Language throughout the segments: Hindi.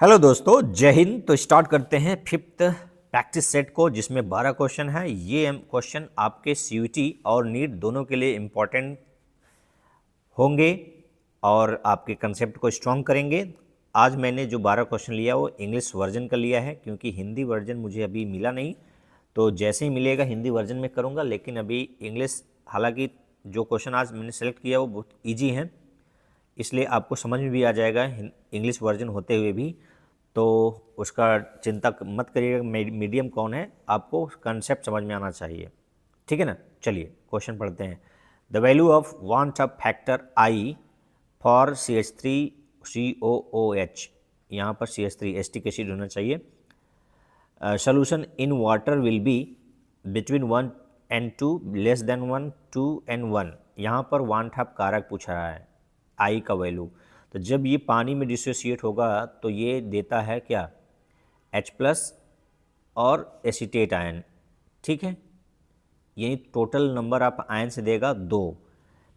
हेलो दोस्तों, जय हिंद। तो स्टार्ट करते हैं फिफ्थ प्रैक्टिस सेट को, जिसमें 12 क्वेश्चन है। ये क्वेश्चन आपके सीयूटी और नीट दोनों के लिए इम्पॉर्टेंट होंगे और आपके कंसेप्ट को स्ट्रॉन्ग करेंगे। आज मैंने जो 12 क्वेश्चन लिया वो इंग्लिश वर्जन का लिया है, क्योंकि हिंदी वर्जन मुझे अभी मिला नहीं। तो जैसे ही मिलेगा हिंदी वर्जन में करूँगा, लेकिन अभी इंग्लिश, हालांकि जो क्वेश्चन आज मैंने सेलेक्ट किया वो बहुत ईजी हैं, इसलिए आपको समझ में भी आ जाएगा इंग्लिश वर्जन होते हुए भी। तो उसका चिंता मत करिएगा, मीडियम कौन है, आपको कंसेप्ट समझ में आना चाहिए। ठीक है ना। चलिए क्वेश्चन पढ़ते हैं। The value of want of factor I for CH3COOH, यहाँ पर CH3 एसिटिक एसिड होना चाहिए। Solution in water will be between 1 and 2, less than 1, 2 and 1। यहाँ पर वांट ऑफ कारक पूछा रहा है, आई का वैल्यू। तो जब ये पानी में डिसोसिएट होगा तो ये देता है क्या, H+ और एसीटेट आयन। ठीक है, यही टोटल नंबर ऑफ आयन से देगा 2।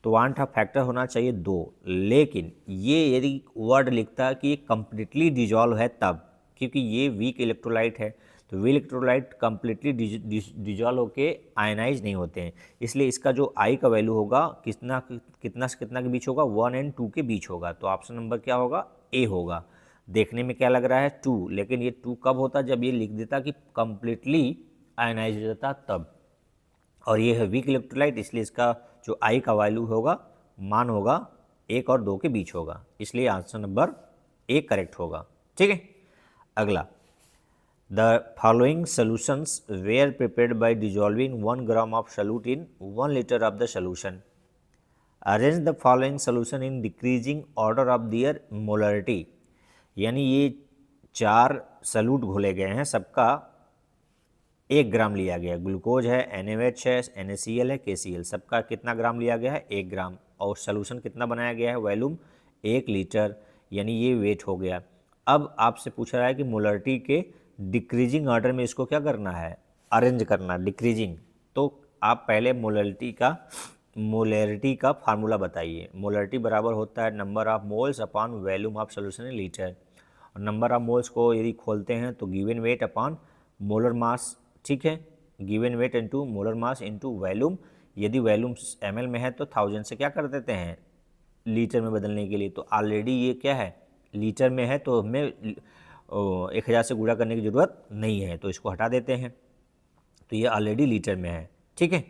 तो वांट ऑफ फैक्टर होना चाहिए 2। लेकिन ये यदि वर्ड लिखता कि ये कंप्लीटली डिजॉल्व है तब, क्योंकि ये वीक इलेक्ट्रोलाइट है, तो वीक इलेक्ट्रोलाइट कंप्लीटली डिजॉल्व होके आयनाइज नहीं होते हैं। इसलिए इसका जो आई का वैल्यू होगा कितना कितना से कितना के बीच होगा, 1 और 2 के बीच होगा। तो ऑप्शन नंबर क्या होगा, ए होगा। देखने में क्या लग रहा है 2, लेकिन ये 2 कब होता, जब ये लिख देता कि कंप्लीटली आयनाइज हो जाता तब। और ये है वीक इलेक्ट्रोलाइट, इसलिए इसका जो आई का वैल्यू होगा, मान होगा 1 और 2 के बीच होगा, इसलिए आंसर नंबर ए करेक्ट होगा। ठीक है, अगला। The following solutions were prepared by dissolving 1 gram of solute in 1 litre of the solution. Arrange the following solution in decreasing order of their molarity. यानी ये 4 सॉल्यूट घोले गए हैं, सबका 1 ग्राम लिया गया। ग्लूकोज है, NaOH है, NaCl है, KCl, सबका कितना ग्राम लिया गया है, 1 ग्राम। और सोल्यूशन कितना बनाया गया है, वॉल्यूम 1 लीटर, यानी ये वेट हो गया। अब आपसे पूछा रहा है कि मोलरिटी के डिक्रीजिंग ऑर्डर में इसको क्या करना है, अरेंज करना, डिक्रीजिंग। तो आप पहले मोलरिटी का फार्मूला बताइए। मोलरिटी बराबर होता है number of moles upon volume of solution in litre. और नंबर ऑफ मोल्स को यदि खोलते हैं तो गिवन वेट अपॉन मोलर मास। ठीक है, given weight into molar mass into volume. यदि वॉल्यूम ml में है तो 1000 से क्या कर देते हैं, लीटर में बदलने के लिए। तो ऑलरेडी ये क्या है, लीटर में है, तो हमें 1000 से गुणा करने की ज़रूरत नहीं है, तो इसको हटा देते हैं। तो ये ऑलरेडी लीटर में है। ठीक है,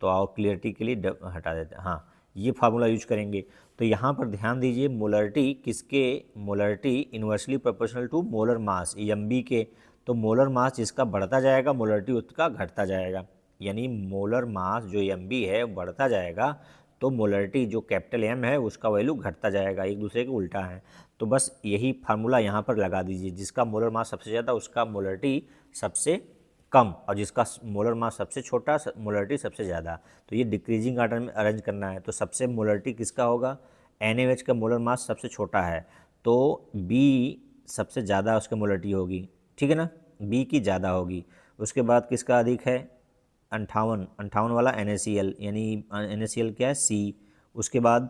तो आओ क्लियरिटी के लिए हटा देते हैं। हाँ, ये फार्मूला यूज करेंगे। तो यहाँ पर ध्यान दीजिए, मोलरिटी किसके, molarity inversely proportional to molar mass, MB के। तो मोलर मास जिसका बढ़ता जाएगा, मोलरिटी उसका घटता जाएगा। यानी मोलर मास जो एमबी है बढ़ता जाएगा, तो मोलरिटी जो कैपिटल एम है उसका वैल्यू घटता जाएगा, एक दूसरे के उल्टा है। तो बस यही फार्मूला यहाँ पर लगा दीजिए, जिसका मोलर मास सबसे ज़्यादा उसका मोलरिटी सबसे कम, और जिसका मोलर मास सबसे छोटा मोलरिटी सबसे ज़्यादा। तो ये डिक्रीजिंग ऑर्डर में अरेंज करना है। तो सबसे मोलरिटी किसका होगा, NaOH का मोलर मास सबसे छोटा है, तो B सबसे ज़्यादा उसकी मोलरिटी होगी। ठीक है ना, B की ज़्यादा होगी। उसके बाद किसका अधिक है, 58 वाला NaCl, यानी NaCl क्या है, C। उसके बाद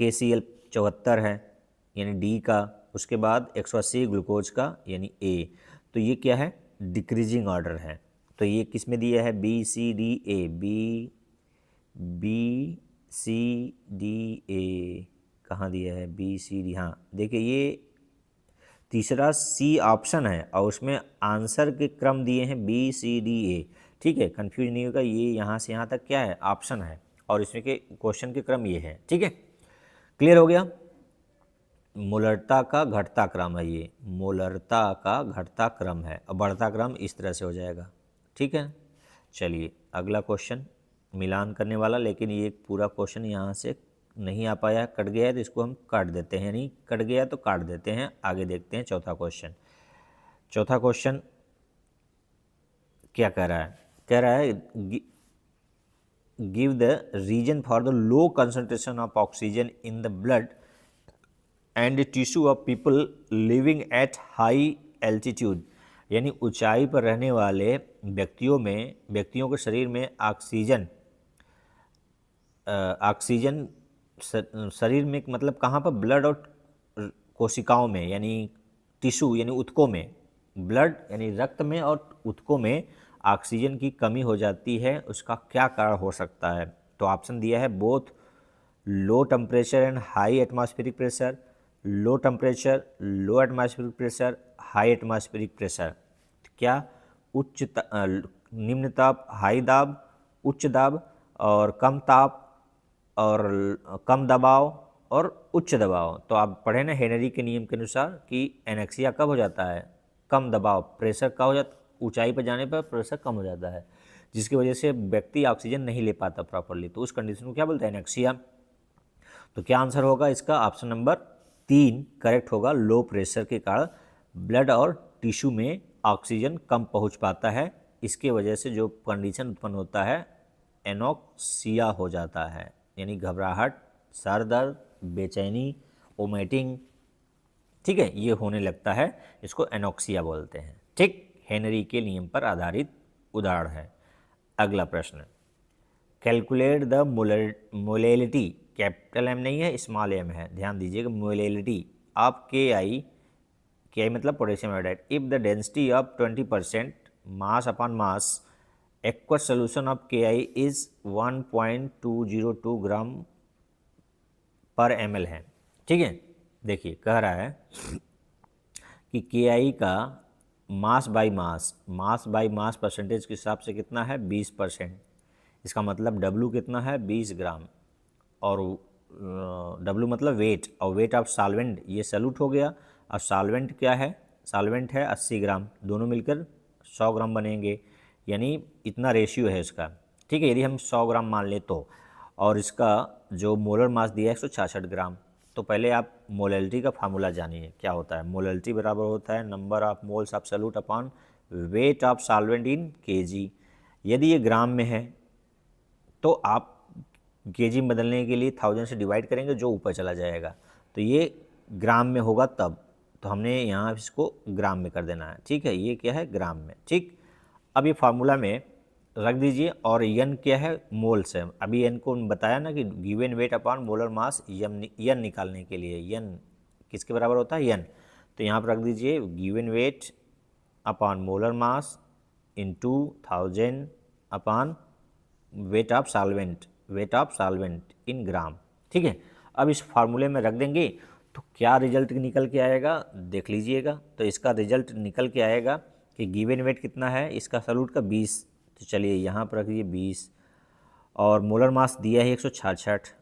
KCl 74 है, यानी D का। उसके बाद 180 ग्लूकोज का, यानी A। तो ये क्या है, डिक्रीजिंग ऑर्डर है। तो ये किस में दिया है, BCDA, BCDA कहाँ दिया है, BCD, हाँ देखिए ये तीसरा C ऑप्शन है, और उसमें आंसर के क्रम दिए हैं BCDA। ठीक है, कंफ्यूज नहीं होगा, ये यहाँ से यहाँ तक क्या है, ऑप्शन है, और इसमें के क्वेश्चन के क्रम ये है। ठीक है, क्लियर हो गया। मोलरता का घटता क्रम है, ये मोलरता का घटता क्रम है, और बढ़ता क्रम इस तरह से हो जाएगा। ठीक है, चलिए अगला क्वेश्चन मिलान करने वाला, लेकिन ये पूरा क्वेश्चन यहाँ से नहीं आ पाया, कट गया है, तो इसको हम काट देते हैं, नहीं कट गया तो काट देते हैं। आगे देखते हैं चौथा क्वेश्चन। चौथा क्वेश्चन क्या कह रहा है, कह रहा है give the reason for the low concentration of oxygen in the blood and tissue of people living at high altitude. यानी ऊंचाई पर रहने वाले व्यक्तियों के शरीर में ऑक्सीजन शरीर में मतलब कहाँ पर, ब्लड और कोशिकाओं में, यानी टिश्यू यानी ऊतकों में, ब्लड यानी रक्त में और ऊतकों में ऑक्सीजन की कमी हो जाती है, उसका क्या कारण हो सकता है? तो ऑप्शन दिया है both low temperature and high atmospheric pressure, low temperature, low atmospheric pressure, high atmospheric pressure. क्या निम्न ताप, हाई दाब, उच्च दाब, और कम ताप, और कम दबाव, और उच्च दबाव। तो आप पढ़े ना हेनरी के नियम के अनुसार कि एनेक्सिया कब हो जाता है? कम दबाव, प्रेशर का हो जाता, ऊंचाई पर जाने पर प्रेशर कम हो जाता है, जिसकी वजह से व्यक्ति ऑक्सीजन नहीं ले पाता प्रॉपरली, तो उस कंडीशन को क्या बोलते हैं? एनेक्सिया। तो क्या आंसर होगा इसका? ऑप्शन नंबर 3 करेक्ट होगा। लो प्रेशर के कारण ब्लड और टिश्यू में ऑक्सीजन कम पहुंच पाता है, इसके वजह से जो कंडीशन उत्पन्न होता है एनोक्सिया हो जाता है, यानी घबराहट, सर दर्द, बेचैनी, वोमिटिंग, ठीक है, ये होने लगता है, इसको एनोक्सिया बोलते हैं। ठीक, हेनरी के नियम पर आधारित उदाहरण है। अगला प्रश्न, calculate the molality, capital M नहीं है, स्मॉल एम है, ध्यान दीजिएगा, मोलेलिटी ऑफ के आई मतलब potassium iodide if the density of 20% mass upon mass aqueous solution of के आई इज 1.202 ग्राम पर ml है। ठीक है, देखिए कह रहा है कि के आई का मास बाई मास परसेंटेज के हिसाब से कितना है? 20%। इसका मतलब W कितना है? 20 ग्राम, और W मतलब वेट, और वेट ऑफ सॉल्वेंट ये सॉल्यूट हो गया, और सॉल्वेंट क्या है? सॉल्वेंट है 80 ग्राम, दोनों मिलकर 100 ग्राम बनेंगे, यानी इतना रेशियो है इसका। ठीक है, यदि हम 100 ग्राम मान लें तो, और इसका जो मोलर मास दिया है 166 ग्राम। तो पहले आप मोलैलिटी का फार्मूला जानिए क्या होता है। मोलैलिटी बराबर होता है number of moles of solute upon weight of solvent in KG. यदि ये ग्राम में है तो आप केजी में बदलने के लिए 1000 से डिवाइड करेंगे, जो ऊपर चला जाएगा, तो ये ग्राम में होगा तब, तो हमने यहाँ इसको ग्राम में कर देना है। ठीक है, ये क्या है? ग्राम में। ठीक, अब ये फार्मूला में रख दीजिए, और यन क्या है? मोल्स है। अभी यन को बताया ना कि given weight upon molar mass, यन निकालने के लिए यन किसके बराबर होता है? यन। तो यहाँ पर रख दीजिए given weight upon molar mass into 1000 upon weight of solvent in gram. ठीक है, अब इस फार्मूले में रख देंगे तो क्या रिजल्ट निकल के आएगा देख लीजिएगा। तो इसका रिजल्ट निकल के आएगा कि गिवन वेट कितना है इसका सॉल्यूट का? 20। तो चलिए यहाँ पर रखिए 20, और मोलर मास दिया है 166,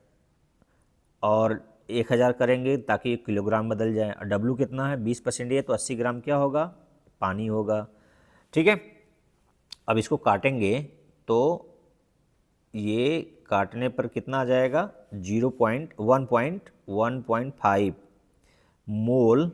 और 1000 करेंगे ताकि किलोग्राम बदल जाए, और W कितना है? 20% है, तो 80 ग्राम क्या होगा? पानी होगा। ठीक है, अब इसको काटेंगे तो ये काटने पर कितना आ जाएगा? 1.5 मोल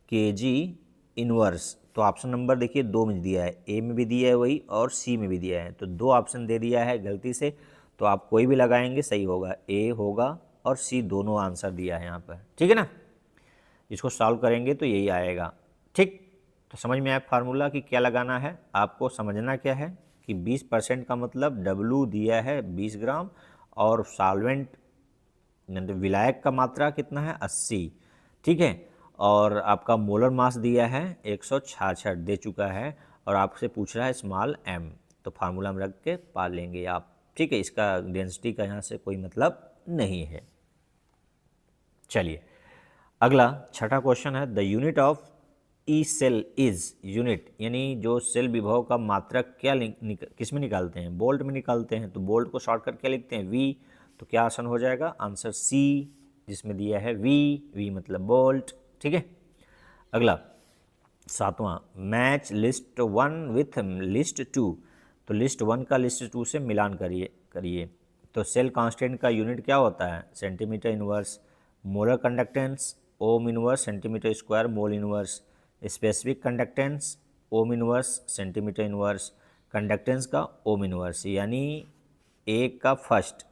केजी इनवर्स। तो ऑप्शन नंबर देखिए 2 में दिया है, ए में भी दिया है वही, और सी में भी दिया है, तो 2 ऑप्शन दे दिया है गलती से, तो आप कोई भी लगाएंगे सही होगा, ए होगा और सी, दोनों आंसर दिया है यहाँ पर। ठीक है ना, इसको सॉल्व करेंगे तो यही आएगा। ठीक, तो समझ में आया फार्मूला कि क्या लगाना है। आपको समझना क्या है कि 20% का मतलब W दिया है 20 ग्राम, और सॉल्वेंट विलायक का मात्रा कितना है? 80। ठीक है, और आपका मोलर मास दिया है 166 दे चुका है, और आपसे पूछ रहा है स्मॉल m, तो फार्मूला में रख के पा लेंगे आप। ठीक है, इसका डेंसिटी का यहाँ से कोई मतलब नहीं है। चलिए अगला छठा क्वेश्चन है, the unit of E cell is, unit यानी जो सेल विभव का मात्रक क्या किस में निकालते हैं? बोल्ट में निकालते हैं। तो बोल्ट को शॉर्टकट क्या लिखते हैं? वी। तो क्या आंसर हो जाएगा? आंसर सी, जिसमें दिया है वी मतलब बोल्ट। ठीक है, अगला 7वां, मैच लिस्ट 1 विथ लिस्ट 2। तो लिस्ट 1 का लिस्ट 2 से मिलान करिए। तो सेल कांस्टेंट का यूनिट क्या होता है? Centimetre inverse. Molar conductance ohm inverse centimetre square mole inverse. Specific conductance ohm inverse centimetre inverse. Conductance का ओम इनवर्स, यानी ए का फर्स्ट,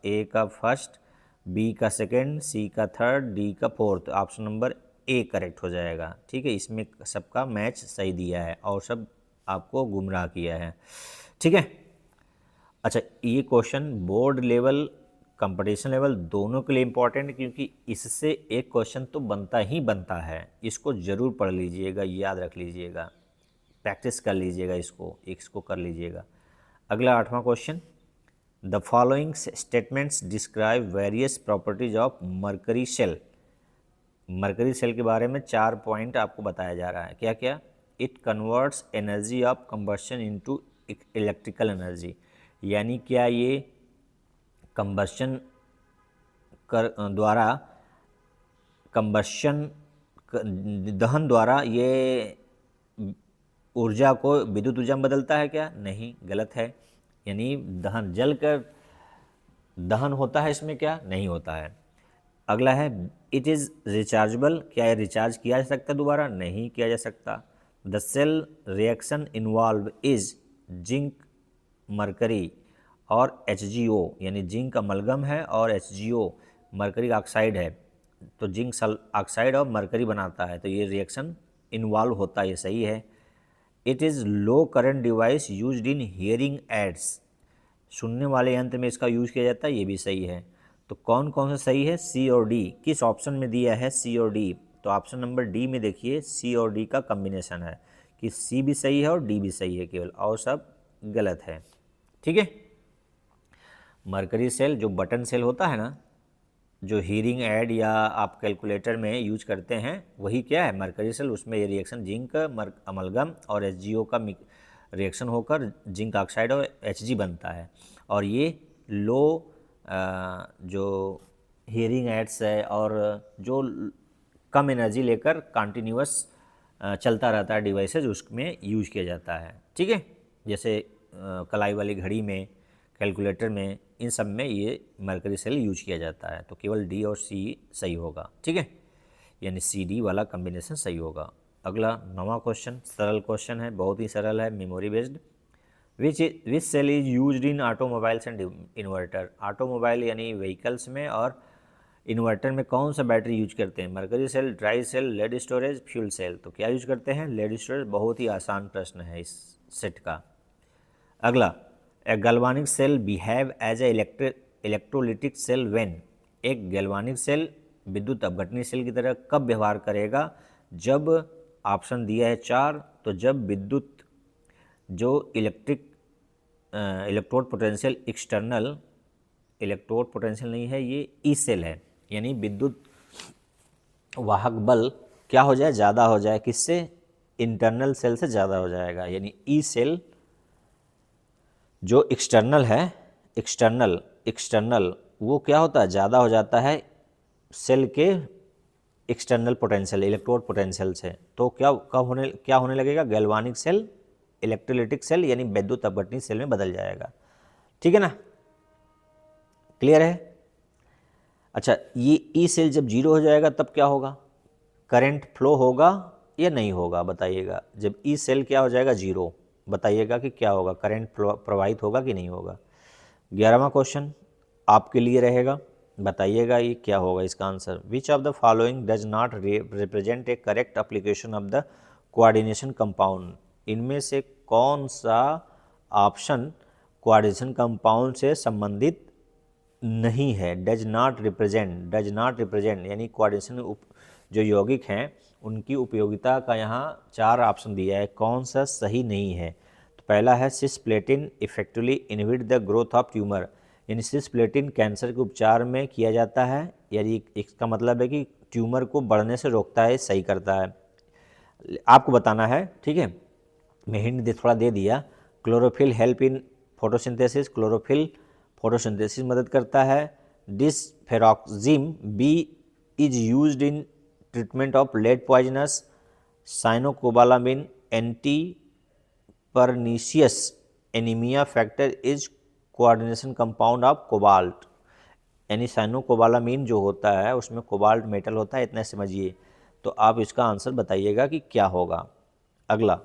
बी का सेकेंड, सी का थर्ड, डी का fourth. Option number A correct हो जाएगा। ठीक है, इसमें सबका मैच सही दिया है और सब आपको गुमराह किया है। ठीक है, अच्छा ये question board level competition level दोनों के लिए इम्पॉर्टेंट, क्योंकि इससे एक क्वेश्चन तो बनता ही बनता है। इसको ज़रूर पढ़ लीजिएगा, याद रख लीजिएगा, प्रैक्टिस कर लीजिएगा, इसको कर लीजिएगा। अगला 8वां question, the following statements describe various properties of mercury cell. Mercury cell के बारे में 4 पॉइंट आपको बताया जा रहा है। क्या क्या? It converts energy of combustion into electrical energy, यानी क्या ये कंबशन द्वारा दहन द्वारा ये ऊर्जा को विद्युत ऊर्जा में बदलता है क्या? नहीं, गलत है। यानी दहन जलकर दहन होता है, इसमें क्या नहीं होता है। अगला है इट इज़ रिचार्जेबल, क्या ये रिचार्ज किया जा सकता है दोबारा? नहीं किया जा सकता। The cell reaction involve is zinc mercury और HgO, यानी जिंक अमलगम है और HgO मरकरी ऑक्साइड है, तो जिंक ऑक्साइड और मरकरी बनाता है, तो ये रिएक्शन इन्वॉल्व होता है, ये सही है। It is low current device used in hearing aids, सुनने वाले यंत्र में इसका यूज किया जाता है, ये भी सही है। तो कौन कौन सा सही है? सी और डी। किस ऑप्शन में दिया है सी और डी? तो ऑप्शन नंबर डी में देखिए सी और डी का कम्बिनेशन है कि सी भी सही है और डी भी सही है केवल, और सब गलत है। ठीक है। मरकरी सेल जो बटन सेल होता है ना, जो हीरिंग ऐड या आप कैलकुलेटर में यूज करते हैं, वही क्या है? Mercury cell. उसमें ये रिएक्शन जिंक अमलगम और HgO का रिएक्शन होकर जिंक ऑक्साइड और Hg बनता है, और ये लो जो हीरिंग एड्स है और जो कम एनर्जी लेकर कंटिन्यूअस चलता रहता है डिवाइसेज, उसमें यूज किया जाता है। ठीक है। जैसे कलाई वाली घड़ी में, कैलकुलेटर में, इन सब में ये मरकरी सेल यूज किया जाता है। तो केवल डी और सी सही होगा। ठीक है, यानी सी डी वाला कम्बिनेशन सही होगा। अगला 9वां क्वेश्चन, सरल क्वेश्चन है, बहुत ही सरल है, memory based. Which cell is used in automobiles and inverter. Automobile यानी व्हीकल्स में और इन्वर्टर में कौन सा बैटरी यूज करते हैं? Mercury cell, dry cell, lead storage, fuel cell. तो क्या यूज करते हैं? Lead storage. बहुत ही आसान प्रश्न है इस सेट का। अगला, a galvanic cell behave as a electrolytic cell when. एक गैल्वानिक सेल विद्युत अपघटनी सेल की तरह कब व्यवहार करेगा? जब ऑप्शन दिया है 4, तो जब विद्युत जो electrode potential external, electrode potential नहीं है, ये ई सेल है, यानी विद्युत वाहक बल क्या हो जाए? ज़्यादा हो जाए। किससे? इंटरनल सेल से ज़्यादा हो जाएगा। यानी ई सेल जो एक्सटर्नल है, एक्सटर्नल वो क्या होता है? ज़्यादा हो जाता है सेल के एक्सटर्नल पोटेंशियल, इलेक्ट्रोड पोटेंशियल से। तो क्या होने लगेगा? गैल्वानिक सेल इलेक्ट्रोलिटिक सेल यानी विद्युत अपघटनी सेल में बदल जाएगा। ठीक है ना, क्लियर है? अच्छा, ये ई सेल जब 0 हो जाएगा तब क्या होगा? करंट फ्लो होगा या नहीं होगा? बताइएगा। जब ई सेल क्या हो जाएगा? 0, बताइएगा कि क्या होगा? करंट प्रवाहित होगा कि नहीं होगा? 11वां क्वेश्चन आपके लिए रहेगा, बताइएगा ये क्या होगा इसका answer. Which of the following does not represent A correct application of the coordination compound. इनमें से कौन सा ऑप्शन कोऑर्डिनेशन कंपाउंड से संबंधित नहीं है? डज नॉट रिप्रेजेंट यानी कोऑर्डिनेशन जो यौगिक हैं उनकी उपयोगिता का यहाँ 4 ऑप्शन दिया है, कौन सा सही नहीं है? तो पहला है cisplatin effectively inhibit the growth of tumour, यानी सिस्प्लेटिन कैंसर के उपचार में किया जाता है, यानी इसका मतलब है कि ट्यूमर को बढ़ने से रोकता है, सही करता है। आपको बताना है, ठीक है, मैं हिंट थोड़ा दे दिया। Chlorophyll help in photosynthesis, chlorophyll photosynthesis मदद करता है। Desferrioxamine B is used in treatment of lead poisonous. Cyanocobalamin anti pernicious anaemia factor is coordination compound of cobalt, यानी साइनोकोबालामिन जो होता है उसमें कोबाल्ट मेटल होता है, इतना समझिए। तो आप इसका आंसर बताइएगा कि क्या होगा। अगला,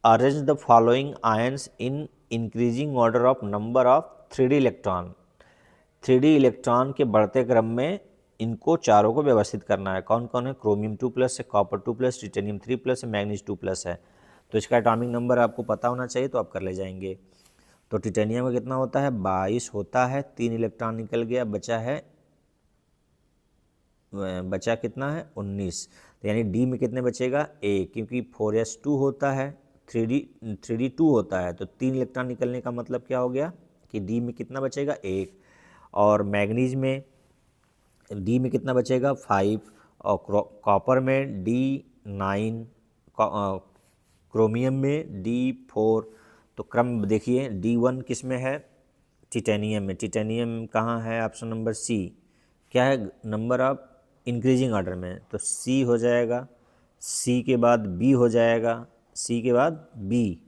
arrange the following ions in increasing order of number of 3D electron. 3D electron के बढ़ते क्रम में इनको चारों को व्यवस्थित करना है। कौन कौन है? क्रोमियम 2+ है, कॉपर 2+, टिटेनियम 3+ है, मैग्नीज 2+ है। तो इसका एटॉमिक नंबर आपको पता होना चाहिए, तो आप कर ले जाएंगे। तो टिटेनियम का कितना होता है, 22 होता है, 3 इलेक्ट्रॉन निकल गया, बचा कितना है, 19। तो यानी डी में कितने बचेगा, एक, क्योंकि 4s2 होता है, 3d2 होता है, तो 3 इलेक्ट्रॉन निकलने का मतलब क्या हो गया कि डी में कितना बचेगा, एक। और मैग्नीज में डी में कितना बचेगा, 5, और कॉपर में D9, क्रोमियम में D4। तो क्रम देखिए, D1 किस में है, टिटेनियम में। टिटेनियम कहाँ है, ऑप्शन नंबर सी। क्या है, नंबर ऑफ इंक्रीजिंग ऑर्डर में, तो सी हो जाएगा, सी के बाद बी हो जाएगा, सी के बाद बी,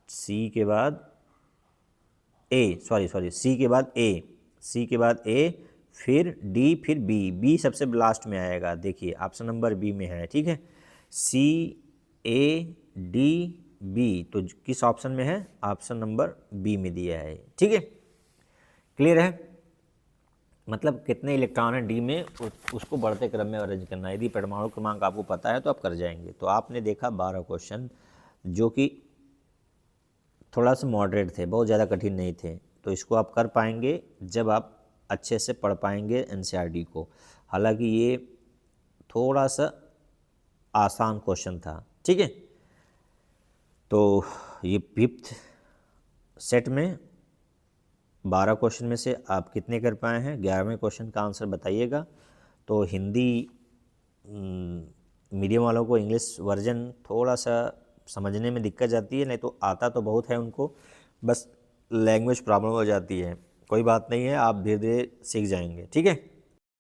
सी के बाद ए, सॉरी सी के बाद ए, सी के बाद ए, फिर डी, फिर बी, बी सबसे लास्ट में आएगा, देखिए ऑप्शन नंबर बी में है, ठीक है। सी, ए, डी, बी, तो किस ऑप्शन में है, ऑप्शन नंबर बी में दिया है, ठीक है। क्लियर है, मतलब कितने इलेक्ट्रॉन हैं डी में, उसको बढ़ते क्रम में अरेंज करना है। यदि परमाणु क्रमांक आपको पता है तो आप कर जाएंगे। तो आपने देखा 12 क्वेश्चन, जो कि थोड़ा सा मॉडरेट थे, बहुत ज़्यादा कठिन नहीं थे। तो इसको आप कर पाएंगे जब आप अच्छे से पढ़ पाएंगे एनसीईआरटी को। हालांकि ये थोड़ा सा आसान क्वेश्चन था, ठीक है। तो ये 5th सेट में 12 क्वेश्चन में से आप कितने कर पाए हैं, 11वें क्वेश्चन का आंसर बताइएगा। तो हिंदी मीडियम वालों को इंग्लिश वर्जन थोड़ा सा समझने में दिक्कत जाती है, नहीं तो आता तो बहुत है उनको, बस लैंग्वेज प्रॉब्लम हो जाती है। कोई बात नहीं है, आप धीरे धीरे सीख जाएंगे, ठीक है।